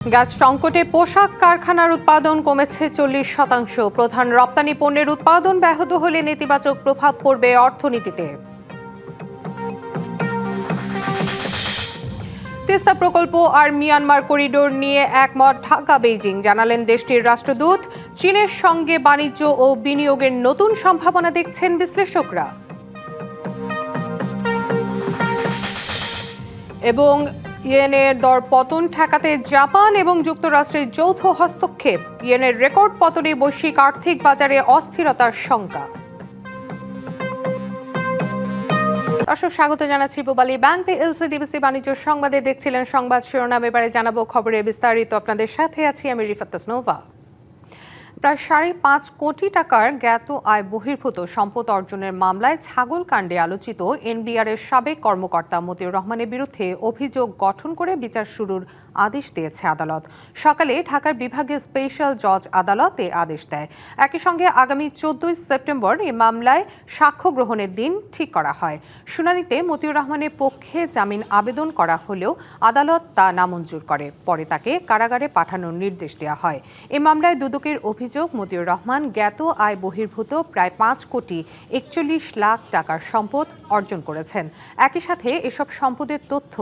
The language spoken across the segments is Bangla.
গ্যাস সংকটে পোশাক কারখানার উৎপাদন কমেছে 40%। প্রধান রপ্তানি পণ্যের উৎপাদন ব্যাহত হলে নেতিবাচক প্রভাব পড়বে অর্থনীতিতে। তিস্তা প্রকল্প আর মিয়ানমার করিডোর নিয়ে একমত ঢাকা বেইজিং, জানালেন দেশটির রাষ্ট্রদূত। চীনের সঙ্গে বাণিজ্য ও বিনিয়োগের নতুন সম্ভাবনা দেখছেন বিশ্লেষকরা। এবং ইয়েনের দর পতন ঠেকাতে জাপান এবং যুক্তরাষ্ট্রের যৌথ হস্তক্ষেপ। ইয়েনের রেকর্ড পতনে বৈশ্বিক আর্থিক বাজারে অস্থিরতার শঙ্কা। দর্শক, স্বাগত জানাচ্ছি পূবালী ব্যাংক পিএলসি ডিবিসি বাণিজ্য সংবাদে। দেখছিলেন সংবাদ শিরোনাম, এবারে জানাবো খবরের বিস্তারিত। আপনাদের সাথে আছি আমি রিফাত তাসনোভা। প্রায় 5.5 কোটি টাকার জ্ঞাত আয় বহির্ভূত সম্পদ অর্জনের মামলায় ছাগল কাণ্ডে আলোচিত এনবিআরের সাবেক কর্মকর্তা মতিউর রহমানের বিরুদ্ধে অভিযোগ গঠন করে বিচার শুরুর আদেশ দিয়েছে আদালত। সকালে ঢাকার বিভাগীয় স্পেশাল জজ আদালত এ আদেশ দেয়। একই সঙ্গে আগামী 14 সেপ্টেম্বর এই মামলায় সাক্ষ্য গ্রহণের দিন ঠিক করা হয়। শুনানিতে মতিউর রহমানের পক্ষে জামিন আবেদন করা হলেও আদালত তা নামঞ্জুর করে। পরে তাকে কারাগারে পাঠানোর নির্দেশ দেওয়া হয়। এই মামলায় দুদকের অভিযোগ, মতিউর রহমান জ্ঞাত আয় বহির্ভূত প্রায় 5 কোটি 41 লাখ টাকার সম্পদ অর্জন করেছেন। একই সাথে এসব সম্পদের তথ্য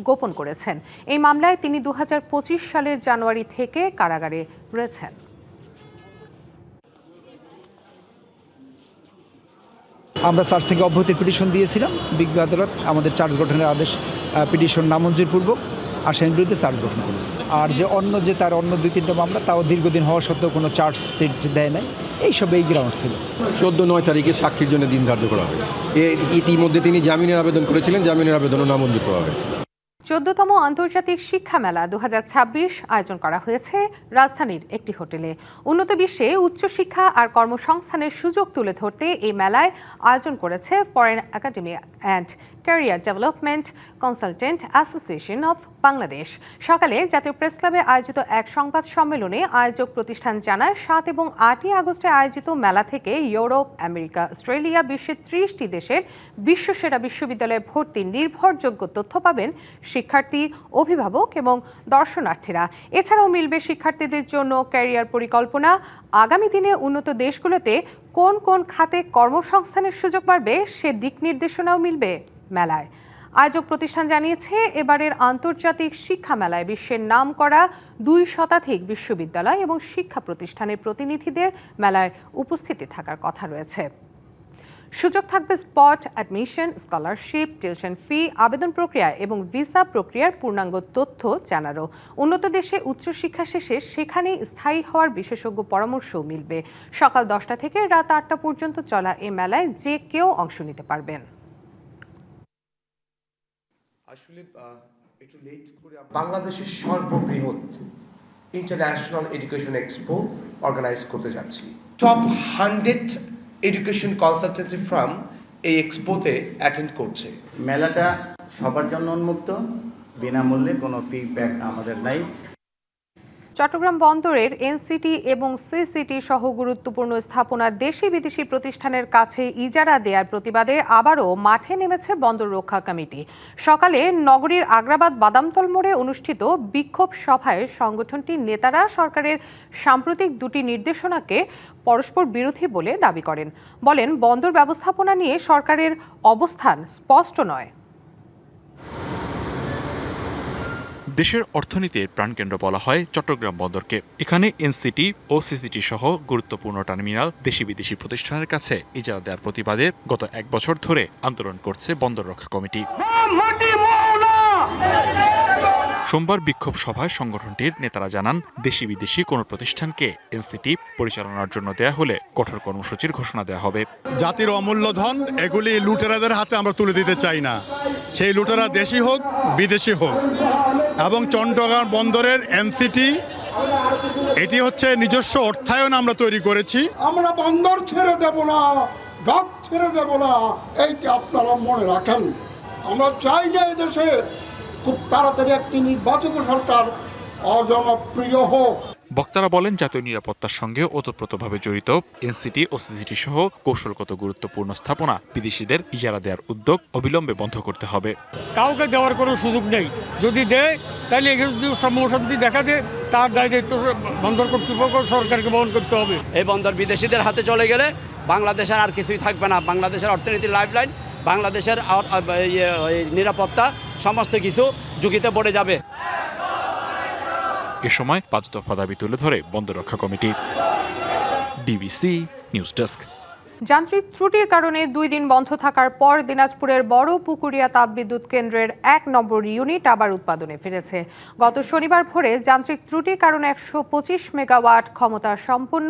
গোপন করেছেন। এই মামলায় তিনি 2025 সালের জানুয়ারি থেকে কারাগারে রয়েছেন। আমরা চার্জ থেকে অব্যাহতির পিটিশন দিয়েছিলাম। বিজ্ঞ আদালত আমাদের চার্জ গঠনের আদেশ পিটিশন নামঞ্জুর পূর্বক আসামির বিরুদ্ধে চার্জ গঠন করেছে। আর যে তার অন্য 2-3টা মামলা তাও দীর্ঘদিন হওয়া সত্ত্বেও কোনো চার্জশিট দেয় নাই, এইসব এই গ্রাউন্ড ছিল। 14-9 তারিখে সাক্ষীর জন্য দিন ধার্য করা হয়েছে। ইতিমধ্যে তিনি জামিনের আবেদন করেছিলেন, জামিনের আবেদনও নামঞ্জুর করা হয়েছে। 14তম আন্তর্জাতিক শিক্ষা মেলা 2026 আয়োজন করা হয়েছে রাজধানীর একটি হোটেলে। উন্নত বিশ্বে উচ্চশিক্ষা আর কর্মসংস্থানের সুযোগ তুলে ধরতে এই মেলায় আয়োজন করেছে foreign academy and career development consultant association of Bangladesh. সকালে জাতীয় প্রেস ক্লাবে আয়োজিত এক সংবাদ সম্মেলনে আয়োজক প্রতিষ্ঠান জানায়, 7 এবং 8 আগস্টে আয়োজিত মেলা থেকে ইউরোপ, আমেরিকা, অস্ট্রেলিয়া, বিশ্বের 30টি দেশের বিশ্বসেরা বিশ্ববিদ্যালয়ে ভর্তি নির্ভরযোগ্য তথ্য পাবেন শিক্ষার্থী, অভিভাবক এবং দর্শনার্থীরা। এছাড়াও মিলবে শিক্ষার্থীদের জন্য ক্যারিয়ার পরিকল্পনা, আগামী দিনে উন্নত দেশগুলোতে কোন কোন খাতে কর্মসংস্থানের সুযোগ বাড়বে সে দিক নির্দেশনাও মিলবে মেলায়। আয়োজক প্রতিষ্ঠান জানিয়েছে, এবারের আন্তর্জাতিক শিক্ষা মেলায় বিশ্বের নামকরা 2 শতাধিক বিশ্ববিদ্যালয় এবং শিক্ষা প্রতিষ্ঠানের প্রতিনিধিদের মেলায় উপস্থিতি থাকার কথা রয়েছে। সুযোগ থাকবে spot admission, scholarship, tuition fee, আবেদন প্রক্রিয়া এবং ভিসা প্রক্রিয়ার পূর্ণাঙ্গ তথ্য জানারও। উন্নত দেশে উচ্চশিক্ষা শেষে সেখানেই স্থায়ী হওয়ার বিশেষজ্ঞ পরামর্শও মিলবে। সকাল 10টা থেকে রাত 8টা পর্যন্ত চলা এ মেলায় যে কেউ অংশ নিতে পারবেন। আসলে একটু লেট করে বাংলাদেশের সর্ববৃহৎ ইন্টারন্যাশনাল এডুকেশন এক্সপো অর্গানাইজ করতে যাচ্ছি। টপ 100 এডুকেশন কনসালটেন্সি ফার্ম এই এক্সপোতে অ্যাটেন্ড করছে। মেলাটা সবার জন্য উন্মুক্ত, বিনামূল্যে, কোনো ফিডব্যাক আমাদের নাই। চট্টগ্রাম বন্দরের এনসিটি এবং সিসিটি সহ গুরুত্বপূর্ণ স্থাপনা দেশি বিদেশি প্রতিষ্ঠানের কাছে ইজারা দেওয়ার প্রতিবাদে আবারও মাঠে নেমেছে বন্দর রক্ষা কমিটি। সকালে নগরীর আগ্রাবাদ বাদামতল মোড়ে অনুষ্ঠিত বিক্ষোভ সভায় সংগঠনটির নেতারা সরকারের সাম্প্রতিক 2টি নির্দেশনাকে পরস্পর বিরোধী বলে দাবি করেন। বলেন, বন্দর ব্যবস্থাপনা নিয়ে সরকারের অবস্থান স্পষ্ট নয়। দেশের অর্থনীতির প্রাণকেন্দ্র বলা হয় চট্টগ্রাম বন্দরকে। এখানে এনসিটি ও সিসিটি সহ গুরুত্বপূর্ণ টার্মিনাল দেশি বিদেশি প্রতিষ্ঠানের কাছে ইজারা দেওয়ার প্রতিবাদে গত 1 বছর ধরে আন্দোলন করছে বন্দর রক্ষা কমিটি। সোমবার বিক্ষোভ সভায় সংগঠনটির নেতারা জানান, দেশি বিদেশি কোনো প্রতিষ্ঠানকে এনসিটি পরিচালনার জন্য দেয়া হলে কঠোর কর্মসূচির ঘোষণা দেওয়া হবে। জাতির অমূল্য ধন এগুলি লুটেরাদের হাতে আমরা তুলে দিতে চাই না। সেই লুটেরা দেশি হোক, বিদেশি হোক। এবং চট্টগ্রাম বন্দরের এনসিটি এটি হচ্ছে নিজস্ব অর্থায়ন আমরা তৈরি করেছি। আমরা বন্দর ছেড়ে দেব না, ডক ছেড়ে দেব না, এইটা আপনারা মনে রাখেন। আমরা চাই যে এদেশে খুব তাড়াতাড়ি একটি নির্বাচিত সরকার অজনপ্রিয় হোক। বক্তারা বলেন, জাতীয় নিরাপত্তার সঙ্গে ওতপ্রোতভাবে জড়িত এনসিটি ও সিসিটি সহ কৌশলগত গুরুত্বপূর্ণ স্থাপনা বিদেশিদের ইজারা দেওয়ার উদ্যোগ অবিলম্বে বন্ধ করতে হবে। কাউকে দেওয়ার কোনো সুযোগ নেই, যদি দেয় তাহলে এখানে যদি সমস্যাদি দেখা দেয় তার দায় দায়িত্ব বন্দর কর্তৃপক্ষ সরকারকে বহন করতে হবে। এই বন্দর বিদেশিদের হাতে চলে গেলে বাংলাদেশের আর কিছুই থাকবে না। বাংলাদেশের অর্থনীতির লাইফলাইন, বাংলাদেশের নিরাপত্তা সমস্ত কিছু ঝুঁকিতে পড়ে যাবে। এ সময় 5 দফা দাবি তুলে ধরে বন্দর রক্ষা কমিটি। DBC news desk. যান্ত্রিক ত্রুটির কারণে 2 দিন বন্ধ থাকার পর দিনাজপুরের বড় পুকুরিয়া তাপবিদ্যুৎ কেন্দ্রের 1 নম্বর ইউনিট আবার উৎপাদনে ফিরেছে। গত শনিবার ভোরে যান্ত্রিক ত্রুটির কারণে 125 মেগাওয়াট ক্ষমতা সম্পন্ন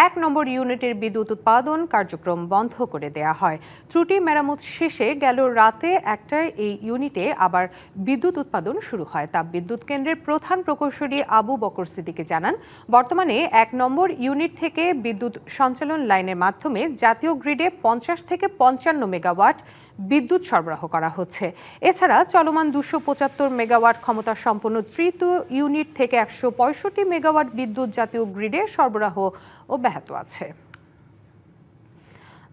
1 নম্বর ইউনিটের বিদ্যুৎ উৎপাদন কার্যক্রম বন্ধ করে দেয়া হয়। ত্রুটি মেরামত শেষে গেল রাতে 1টায় এই ইউনিটে আবার বিদ্যুৎ উৎপাদন শুরু হয়। তাপবিদ্যুৎ কেন্দ্রের প্রধান প্রকৌশলী আবু বকর সিদ্দিকী জানান, বর্তমানে 1 নম্বর ইউনিট থেকে বিদ্যুৎ সঞ্চালন লাইনের মাধ্যমে জাতীয় গ্রিডে 50 থেকে 55 মেগাওয়াট বিদ্যুৎ সরবরাহ করা হচ্ছে। এছাড়া চলমান 275 মেগাওয়াট ক্ষমতা সম্পন্ন তৃতীয় ইউনিট থেকে 165 মেগাওয়াট বিদ্যুৎ জাতীয় গ্রিডে সরবরাহ অব্যাহত আছে।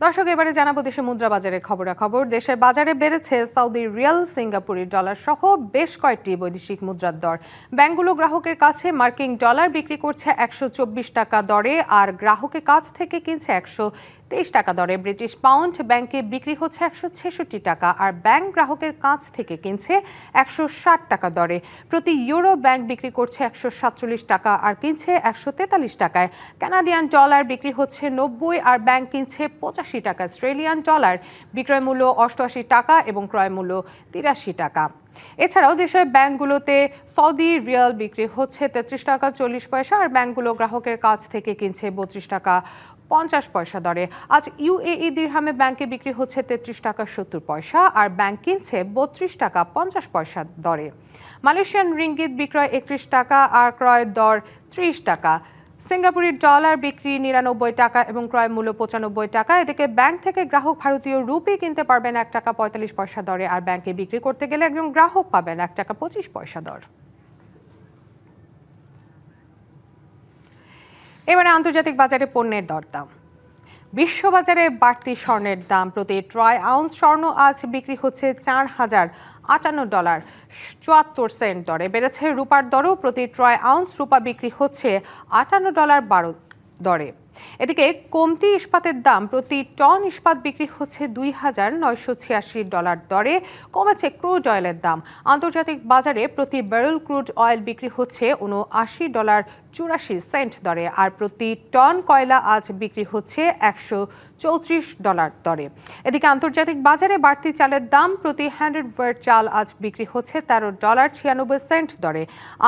দর্শক, এবারে জানাবো দেশের মুদ্রা বাজারের খবরাখবর। দেশের বাজারে বেড়েছে সৌদি রিয়াল, সিঙ্গাপুরি ডলার সহ বেশ কয়েকটি বৈদেশিক মুদ্রার দর। ব্যাংকগুলো গ্রাহকের কাছে মার্কিন ডলার বিক্রি করছে 124 টাকা দরে, আর গ্রাহকের কাছ থেকে কিনছে 123 টাকা দরে। ব্রিটিশ পাউন্ড ব্যাংকে বিক্রি হচ্ছে 166 টাকা, আর ব্যাংক গ্রাহকের কাছ থেকে কিনছে 160 টাকা দরে। প্রতি ইউরো ব্যাংক বিক্রি করছে 147 টাকা আর কিনছে 143 টাকায়। কানাডিয়ান ডলার বিক্রি হচ্ছে 90 আর ব্যাংক কিনছে 85 টাকা। অস্ট্রেলিয়ান ডলার বিক্রয় মূল্য 88 টাকা এবং ক্রয় মূল্য 83 টাকা। এছাড়াও দেশের ব্যাংকগুলোতে সৌদি রিয়াল বিক্রি হচ্ছে 33 টাকা 40 পয়সা, আর ব্যাংকগুলো গ্রাহকের কাছ থেকে কিনছে 32 টাকা 50 পয়সা দরে। আজ ইউএই দিরহামে ব্যাংকে বিক্রি হচ্ছে 33 টাকা 70 পয়সা আর ব্যাংক কিনছে 32 টাকা 50 পয়সা দরে। মালয়েশিয়ান রিঙ্গিত বিক্রয় 31 টাকা আর ক্রয় দর 30 টাকা। সিঙ্গাপুরি ডলার বিক্রি 99 টাকা এবং ক্রয় মূল্য 95 টাকা। এদিকে ব্যাংক থেকে গ্রাহক ভারতীয় রুপি কিনতে পারবেন 1 টাকা 45 পয়সা দরে, আর ব্যাংকে বিক্রি করতে গেলে একজন গ্রাহক পাবেন 1 টাকা 25 পয়সা দর। এবারে আন্তর্জাতিক বাজারে পণ্যের দরদাম। বিশ্ববাজারে বাড়তি স্বর্ণের দাম। প্রতি ট্রয় আউন্স স্বর্ণ আজ বিক্রি হচ্ছে $4,058.74 দরে। বেড়েছে রূপার দরও। প্রতি ট্রয় আউন্স রূপা বিক্রি হচ্ছে $58.12 দরে। এদিকে কমতি ইস্পাতের দাম। প্রতি টন ইস্পাত বিক্রি হচ্ছে $2,986 দরে। কমেছে ক্রুড অয়েলের দাম। আন্তর্জাতিক বাজারে প্রতি ব্যারেল ক্রুড অয়েল বিক্রি হচ্ছে $79.84 দরে, আর প্রতি টন কয়লা আজ বিক্রি হচ্ছে $134 দরে। এদিকে আন্তর্জাতিক বাজারে বাড়তি চালের দাম। প্রতি 100 ওয়েট চাল আজ বিক্রি হচ্ছে $13.96 দরে।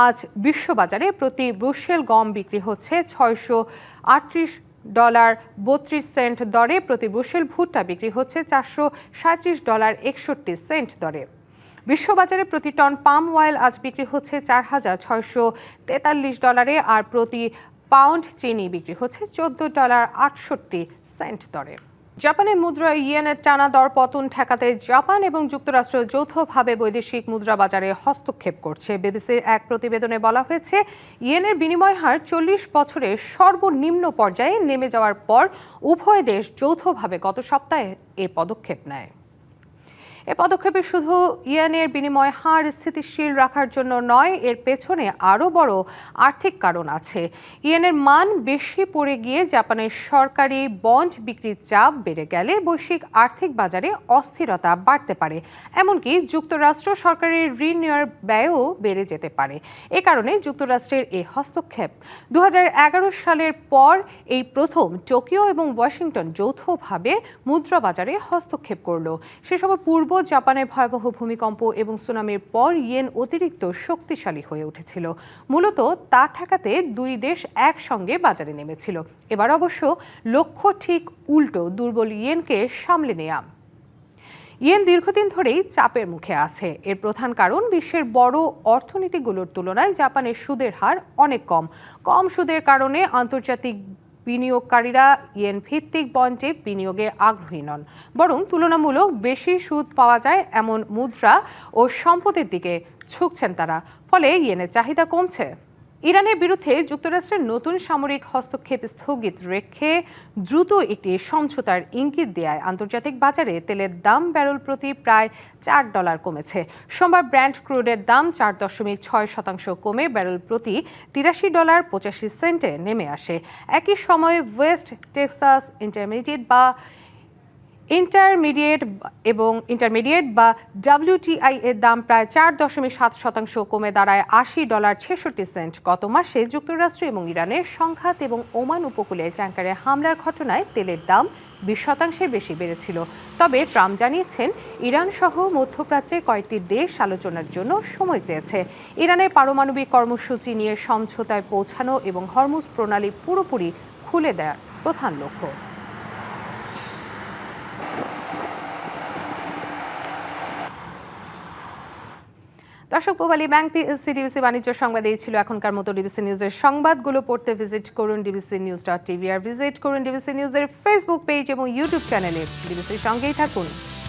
আজ বিশ্ববাজারে প্রতি ব্রুসেল গম বিক্রি হচ্ছে $638.32 দরে। প্রতি ব্রুসেল ভুট্টা বিক্রি হচ্ছে $437.61 দরে। বিশ্ববাজারে প্রতি টন পাম অয়েল আজ বিক্রি হচ্ছে $4,643 আর প্রতি পাউন্ড চিনি বিক্রি হচ্ছে $14.68 দরে। জাপানের মুদ্রা ইয়েনের টানা দর পতন ঠেকাতে জাপান এবং যুক্তরাষ্ট্র যৌথভাবে বৈদেশিক মুদ্রা বাজারে হস্তক্ষেপ করছে। বিবিসির এক প্রতিবেদনে বলা হয়েছে, ইয়েনের বিনিময় হার 40 বছরে সর্বনিম্ন পর্যায়ে নেমে যাওয়ার পর উভয় দেশ যৌথভাবে গত সপ্তাহে এ পদক্ষেপ নেয়। এ পদক্ষেপে শুধু ইয়েনের বিনিময় হার স্থিতিশীল রাখার জন্য নয়, এর পেছনে আরও বড় আর্থিক কারণ আছে। ইয়েনের মান বেশি পড়ে গিয়ে জাপানের সরকারি বন্ড বিক্রির চাপ বেড়ে গেলে বৈশ্বিক আর্থিক বাজারে অস্থিরতা বাড়তে পারে। এমনকি যুক্তরাষ্ট্র সরকারের ঋণ নেওয়ার ব্যয়ও বেড়ে যেতে পারে। এ কারণে যুক্তরাষ্ট্রের এই হস্তক্ষেপ। 2011 সালের পর এই প্রথম টোকিও এবং ওয়াশিংটন যৌথভাবে মুদ্রা বাজারে হস্তক্ষেপ করল। সে সময় পূর্ব জাপানে ভয়াবহ ভূমিকম্প এবং সুনামির পর ইয়েন অতিরিক্ত শক্তিশালী হয়ে উঠেছিল। মূলত তা ঠেকাতে দুই দেশ একসঙ্গে বাজারে নেমেছিল। এবার অবশ্য লক্ষ্য ঠিক উল্টো, দুর্বল ইয়েনকে সামলে নেয়া। ইয়েন দীর্ঘদিন ধরেই চাপের মুখে আছে। এর প্রধান কারণ বিশ্বের বড় অর্থনীতিগুলোর তুলনায় জাপানের সুদের হার অনেক কম সুদের কারণে আন্তর্জাতিক বিনিয়োগকারীরা ইয়েন ভিত্তিক বন্ডে বিনিয়োগে আগ্রহী নন, বরং তুলনামূলক বেশি সুদ পাওয়া যায় এমন মুদ্রা ও সম্পদের দিকে ঝুঁকছেন তারা। ফলে ইয়েনের চাহিদা কমছে। ইরানের বিরুদ্ধে যুক্তরাষ্ট্রের নতুন সামরিক হস্তক্ষেপ স্থগিত রেখে দ্রুত একটি সমঝোতার ইঙ্গিত দেয় আন্তর্জাতিক বাজারে তেলের দাম ব্যারেল প্রতি প্রায় $4 কমেছে। সোমবার ব্র্যান্ড ক্রুডের দাম 4.6% কমে ব্যারেল প্রতি $83.85 নেমে আসে। একই সময়ে ওয়েস্ট টেক্সাস ইন্টারমিডিয়েট বা WTI এর দাম প্রায় 4.7% কমে দাঁড়ায় $80.66। গত মাসে যুক্তরাষ্ট্র এবং ইরানের সংঘাত এবং ওমান উপকূলে ট্যাঙ্কারে হামলার ঘটনায় তেলের দাম 20% বেশি বেড়েছিল। তবে ট্রাম্প জানিয়েছেন ইরান সহ মধ্যপ্রাচ্যের কয়েকটি দেশ আলোচনার জন্য সময় চেয়েছে। ইরানের পারমাণবিক কর্মসূচি নিয়ে সমঝোতায় পৌঁছানো এবং হরমুজ প্রণালী পুরোপুরি খুলে দেওয়ার প্রধান লক্ষ্য। দর্শক, পূবালী ব্যাংক পিএলসি ডিবিসি বাণিজ্য সংবাদ এই ছিল এখনকার মতো। ডিবিসি নিউজের সংবাদগুলো পড়তে ভিজিট করুন dbcnews.tv আর ভিজিট করুন ডিবিসি নিউজের ফেসবুক পেজ এবং ইউটিউব চ্যানেলে। ডিবিসির সঙ্গেই থাকুন।